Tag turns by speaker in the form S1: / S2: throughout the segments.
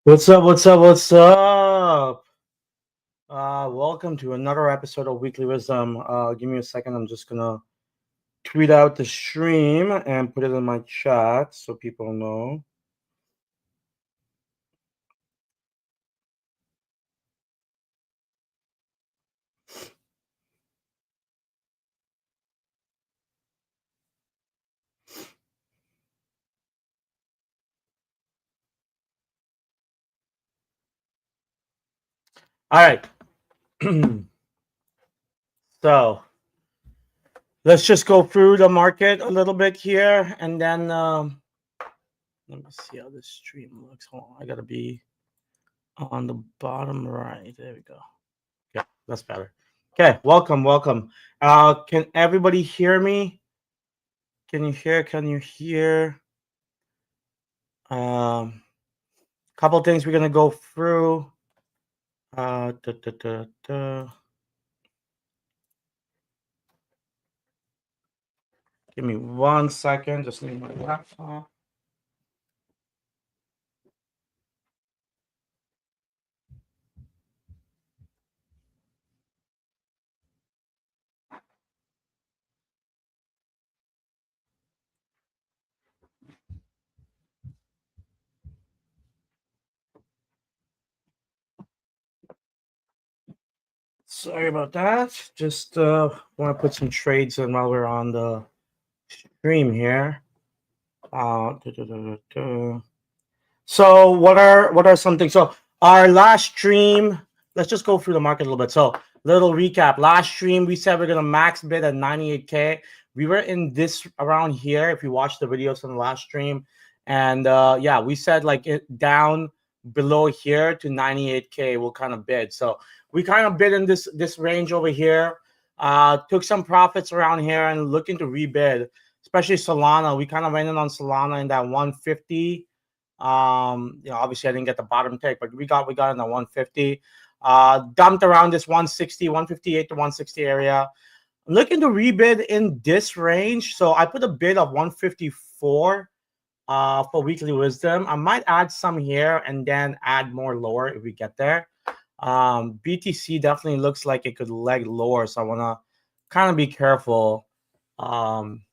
S1: What's up? What's up? What's up? Welcome to another episode of Weekly Wisdom. Give me a second. I'm just gonna tweet out the stream and put it in my chat so people know. All right. So let's just go through the market a little bit here, and then let me see how this stream looks. Hold on, I gotta be on the bottom right. There we go. Okay, that's better. Okay, welcome. Can everybody hear me? Can you hear? Can you hear? Couple things we're gonna go through. Da, da, da, da. Give me 1 second. Just need my laptop. Sorry about that. Just want to put some trades in while we're on the stream here. Da, da, da, da. So what are some things? So our last stream, let's just go through the market a little bit. So little recap. Last stream we said we're gonna max bid at 98K. We were in this around here if you watch the videos from the last stream. And yeah, we said like it down below here to 98K we'll kind of bid. So we kind of bid in this range over here. Took some profits around here and looking to rebid, especially Solana. We kind of went in on Solana in that 150. Obviously I didn't get the bottom take, but we got in the 150. Dumped around this 160, 158 to 160 area. I'm looking to rebid in this range. So I put a bid of 154 for Weekly Wisdom. I might add some here and then add more lower if we get there. BTC definitely looks like it could leg lower, so I want to kind of be careful. I'm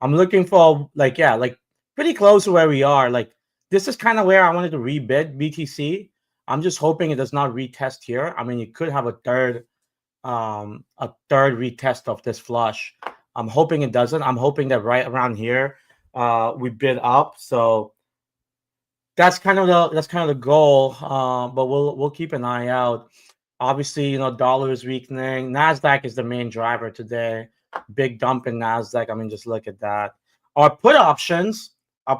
S1: looking for like pretty close to where we are. Like this is kind of where I wanted to rebid BTC. I'm just hoping it does not retest here. I mean, it could have a third retest of this flush. I'm hoping it doesn't. I'm hoping that right around here we bid up. So that's kind of the goal. But we'll keep an eye out. Obviously, dollar is weakening. Nasdaq is the main driver today. Big dump in Nasdaq. I mean, just look at that. Our put options on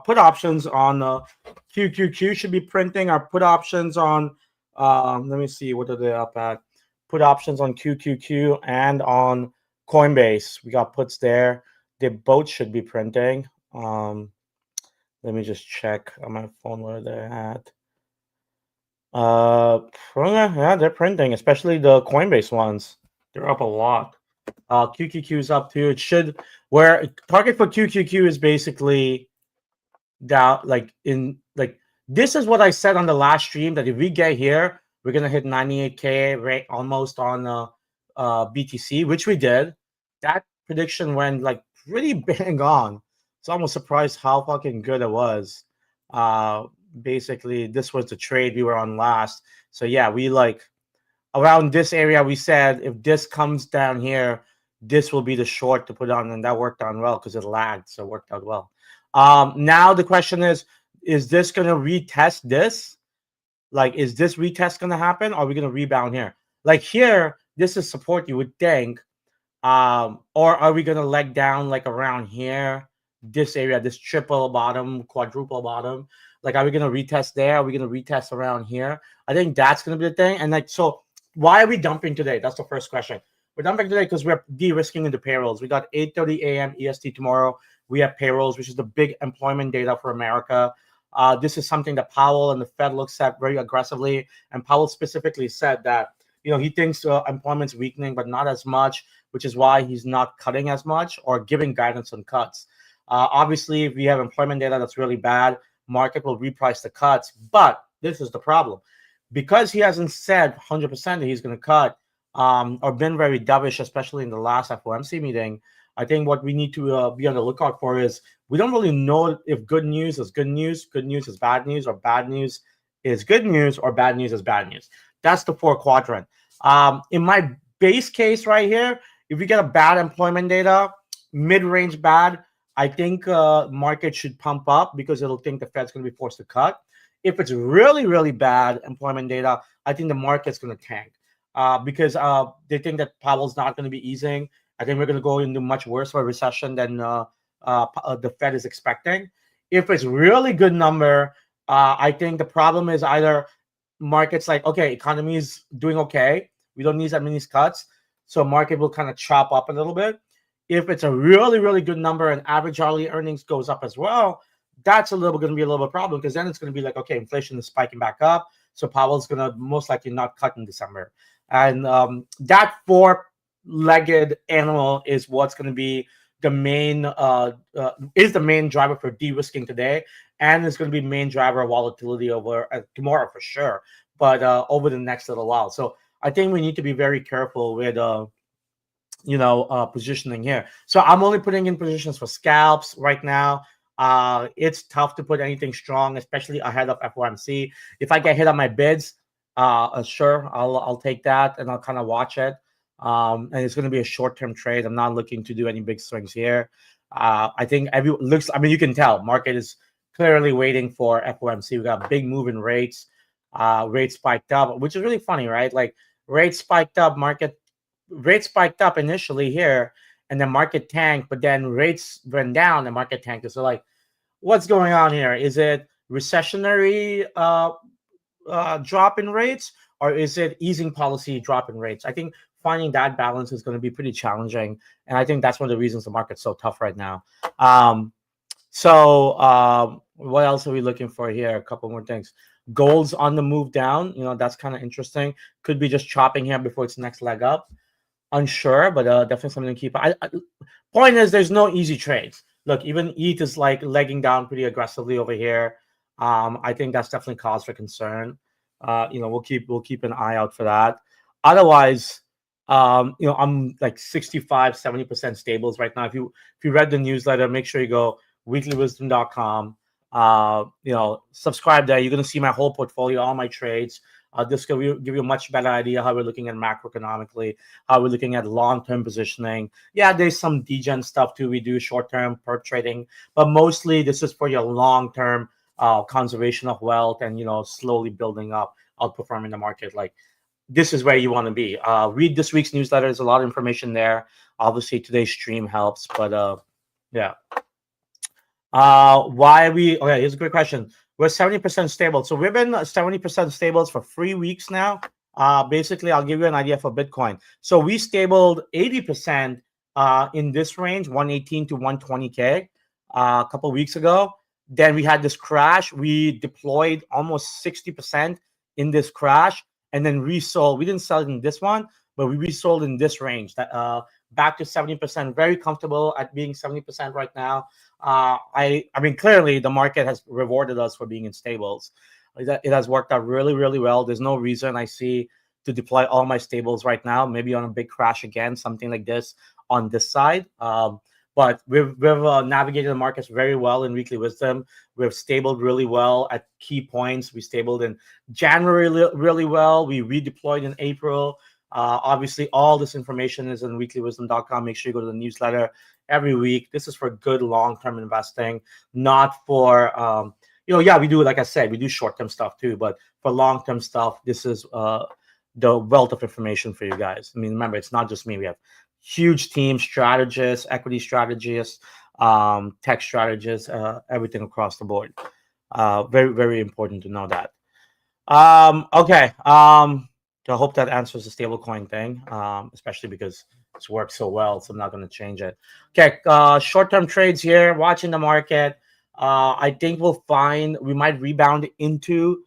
S1: QQQ should be printing. Our put options on let me see, what are they up at? Put options on QQQ and on Coinbase. We got puts there. They both should be printing. Let me just check on my phone where they're at. Yeah, they're printing, especially the Coinbase ones. They're up a lot. QQQ is up too. It should, where target for QQQ is basically down, this is what I said on the last stream, that if we get here, we're gonna hit 98K right almost on BTC, which we did. That prediction went like pretty bang on. So I'm almost surprised how fucking good it was. Basically, this was the trade we were on last. So yeah, we like around this area. We said if this comes down here, this will be the short to put on, and that worked out well because it lagged, so it worked out well. Now the question is this going to retest this? Like, is this retest going to happen? Or are we going to rebound here? Like here, this is support, you would think. Or are we going to leg down like around here, this area, this triple bottom, quadruple bottom? Like, are we going to retest there? Are we going to retest around here? I think that's going to be the thing. And like, so why are we dumping today? That's the first question. We're dumping today because we're de-risking into payrolls. We got 8:30 a.m. EST tomorrow. We have payrolls, which is the big employment data for America. This is something that Powell and the Fed looks at very aggressively. And Powell specifically said that, he thinks employment's weakening, but not as much, which is why he's not cutting as much or giving guidance on cuts. Obviously, if we have employment data that's really bad, market will reprice the cuts. But this is the problem. Because he hasn't said 100% that he's going to cut, or been very dovish, especially in the last FOMC meeting. I think what we need to be on the lookout for is we don't really know if good news is good news is bad news, or bad news is good news, or bad news is bad news. That's the four quadrant. In my base case right here, if we get a bad employment data, mid-range bad, I think market should pump up because it'll think the Fed's going to be forced to cut. If it's really, really bad employment data, I think the market's going to tank because they think that Powell's not going to be easing. I think we're going to go into much worse of a recession than the Fed is expecting. If it's really good number, I think the problem is either markets like, okay, economy is doing okay, we don't need that many cuts, so market will kind of chop up a little bit. If it's a really, really good number and average hourly earnings goes up as well, that's going to be a little bit problem, because then it's going to be like, okay, inflation is spiking back up, so Powell's going to most likely not cut in December. And that four-legged animal is what's going to be the main driver for de-risking today, and it's going to be main driver of volatility over tomorrow for sure, but over the next little while. So I think we need to be very careful with positioning here. So I'm only putting in positions for scalps right now. It's tough to put anything strong, especially ahead of FOMC. If I get hit on my bids, sure, I'll take that and I'll kind of watch it. And it's going to be a short-term trade. I'm not looking to do any big swings here. I think you can tell market is clearly waiting for FOMC. We got a big move in rates. Rates spiked up, which is really funny, right? Like rates spiked up initially here, and the market tanked, but then rates went down, the market tanked. So like, what's going on here? Is it recessionary drop in rates, or is it easing policy drop in rates? I think finding that balance is going to be pretty challenging, and I think that's one of the reasons the market's so tough right now. What else are we looking for here? A couple more things. Gold's on the move down. That's kind of interesting. Could be just chopping here before its next leg up. Unsure, but definitely something to keep. Point is, there's no easy trades. Look, even ETH is like legging down pretty aggressively over here. I think that's definitely cause for concern. We'll keep an eye out for that. Otherwise, I'm like 65-70% stables right now. If you read the newsletter, make sure you go weeklywisdom.com. Subscribe there. You're going to see my whole portfolio, all my trades. This will give you a much better idea how we're looking at macroeconomically, how we're looking at long-term positioning. Yeah, there's some degen stuff too. We do short-term perp trading, but mostly this is for your long-term conservation of wealth and, slowly building up, outperforming the market. Like, this is where you want to be. Read this week's newsletter. There's a lot of information there. Obviously, today's stream helps, but yeah. Okay, here's a good question. We're 70% stable. So we've been 70% stables for 3 weeks now. Basically, I'll give you an idea for Bitcoin. So we stabled 80% in this range, 118 to 120K a couple of weeks ago. Then we had this crash. We deployed almost 60% in this crash and then resold. We didn't sell it in this one, but we resold in this range. Back to 70%, very comfortable at being 70% right now. I mean, clearly the market has rewarded us for being in stables. It has worked out really, really well. There's no reason I see to deploy all my stables right now. Maybe on a big crash again, something like this on this side. But we've navigated the markets very well in Weekly Wisdom. We've stabled really well at key points. We stabled in January really well. We redeployed in April. Obviously, all this information is on weeklywisdom.com. Make sure you go to the newsletter every week. This is for good long-term investing, not for, we do, like I said, we do short-term stuff too, but for long-term stuff, this is the wealth of information for you guys. I mean, remember, it's not just me. We have huge team strategists, equity strategists, tech strategists, everything across the board. Very, very important to know that. Okay. I hope that answers the stablecoin thing, especially because it's worked so well, so I'm not going to change it. Okay, short-term trades here, watching the market. I think we might rebound into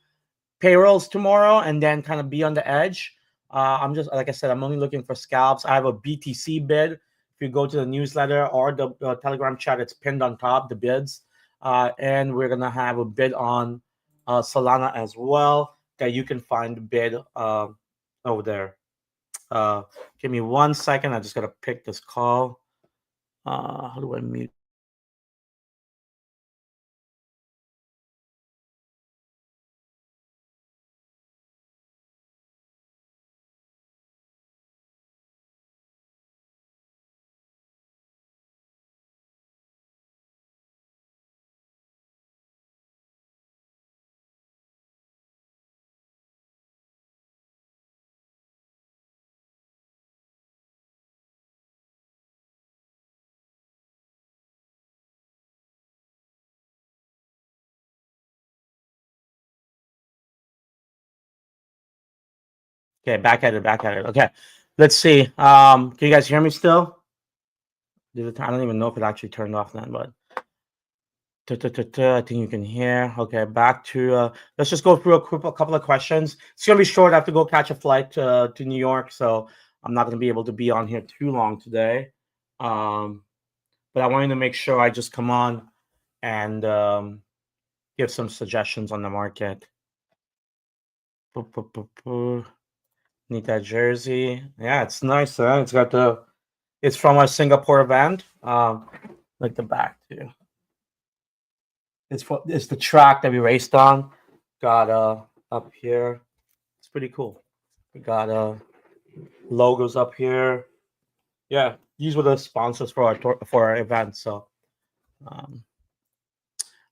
S1: payrolls tomorrow and then kind of be on the edge. I'm just, like I said, I'm only looking for scalps. I have a BTC bid. If you go to the newsletter or the Telegram chat, it's pinned on top, the bids. And we're going to have a bid on Solana as well that you can find bid over there. Uh, Give me 1 second. I just gotta pick this call. How do I mute? Okay, back at it, back at it. Okay, let's see. Can you guys hear me still? I don't even know if it actually turned off then, but I think you can hear. Okay, back to let's just go through a couple of questions. It's gonna be short. I have to go catch a flight to New York, so I'm not gonna be able to be on here too long today. But I wanted to make sure I just come on and give some suggestions on the market. Need that jersey. Yeah, it's nice. Huh? It's got the. It's from our Singapore event. Like the back too. It's the track that we raced on. Got up here. It's pretty cool. We got logos up here. Yeah, these were the sponsors for our event. So, all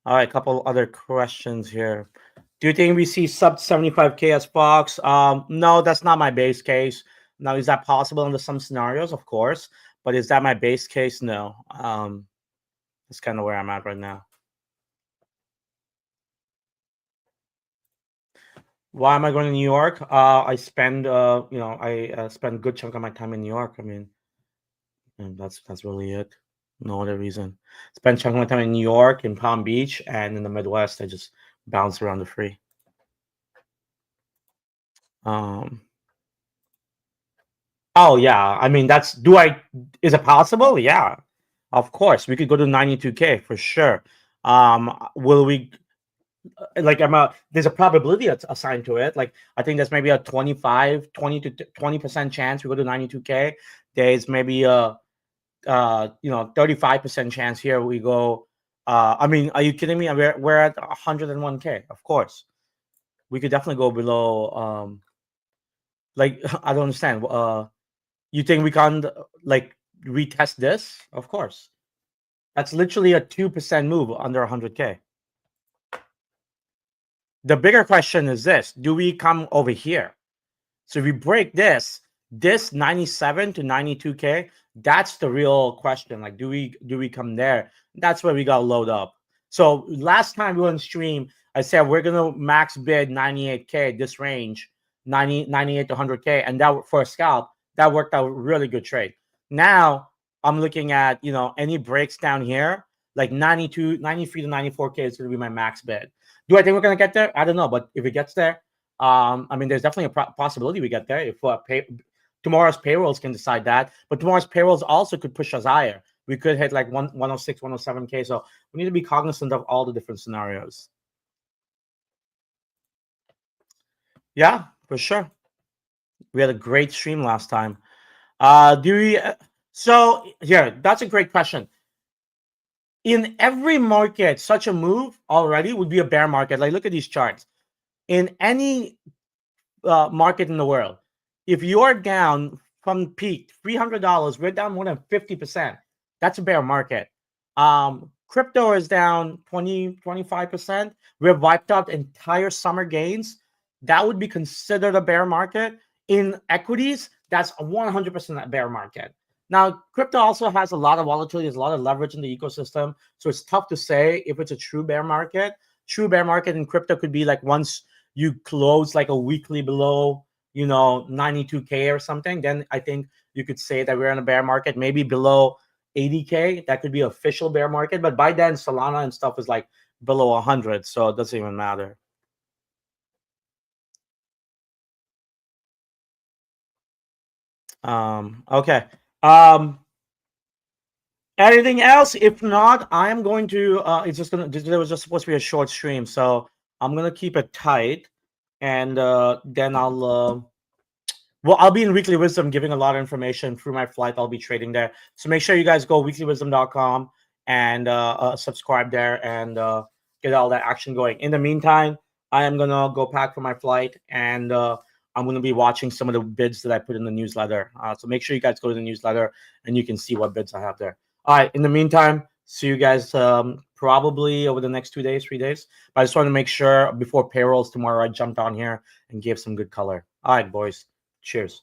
S1: right, a couple other questions here. Do you think we see sub 75K as Fox? No, that's not my base case. Now, is that possible under some scenarios? Of course, but is that my base case? No. That's kind of where I'm at right now. Why am I going to New York? I spend, I spend a good chunk of my time in New York. I mean, and that's really it. No other reason. Spend a chunk of my time in New York, in Palm Beach, and in the Midwest. I just bounce around the free. Um. Oh yeah. I mean, is it possible? Yeah, of course. We could go to 92K for sure. Will we? Like there's a probability assigned to it. Like I think there's maybe a 20 to 20% chance we go to 92K. There's maybe a 35% chance here we go. I mean, are you kidding me? We're at 101K. Of course, we could definitely go below. Like I don't understand. You think we can like retest this? Of course, that's literally a 2% move under 100K. The bigger question is this: do we come over here? So if we break this 97 to 92K, that's the real question. Like, do we come there? That's where we got to load up. So last time we went stream, I said we're gonna max bid 98K, this range, 98 to 100K, and that for a scalp, that worked out really good trade. Now I'm looking at any breaks down here, like 93 to 94K is gonna be my max bid. Do I think we're gonna get there? I don't know, but if it gets there, I mean, there's definitely a possibility we get there if tomorrow's payrolls can decide that. But tomorrow's payrolls also could push us higher. We could hit like 106, 107K. So we need to be cognizant of all the different scenarios. Yeah, for sure. We had a great stream last time. Do we? So here, that's a great question. In every market, such a move already would be a bear market. Like, look at these charts. In any market in the world, if you're down from peak $300, we're down more than 50%. That's a bear market. Crypto is down 25%. We've wiped out entire summer gains. That would be considered a bear market. In equities, that's a 100% bear market. Now, crypto also has a lot of volatility. There's a lot of leverage in the ecosystem. So it's tough to say if it's a true bear market. True bear market in crypto could be like once you close like a weekly below 92K or something, then I think you could say that we're in a bear market. Maybe below 80K, that could be official bear market, but by then Solana and stuff is like below 100, so it doesn't even matter. Okay. Anything else? If not, I am going to there was just supposed to be a short stream, so I'm gonna keep it tight, and then I'll be in Weekly Wisdom giving a lot of information through my flight. I'll be trading there. So make sure you guys go weeklywisdom.com and subscribe there and get all that action going. In the meantime, I am going to go pack for my flight and I'm going to be watching some of the bids that I put in the newsletter. So make sure you guys go to the newsletter and you can see what bids I have there. All right. In the meantime, see you guys probably over the next 2 days, 3 days. But I just want to make sure before payrolls tomorrow, I jumped on here and gave some good color. All right, boys. Cheers.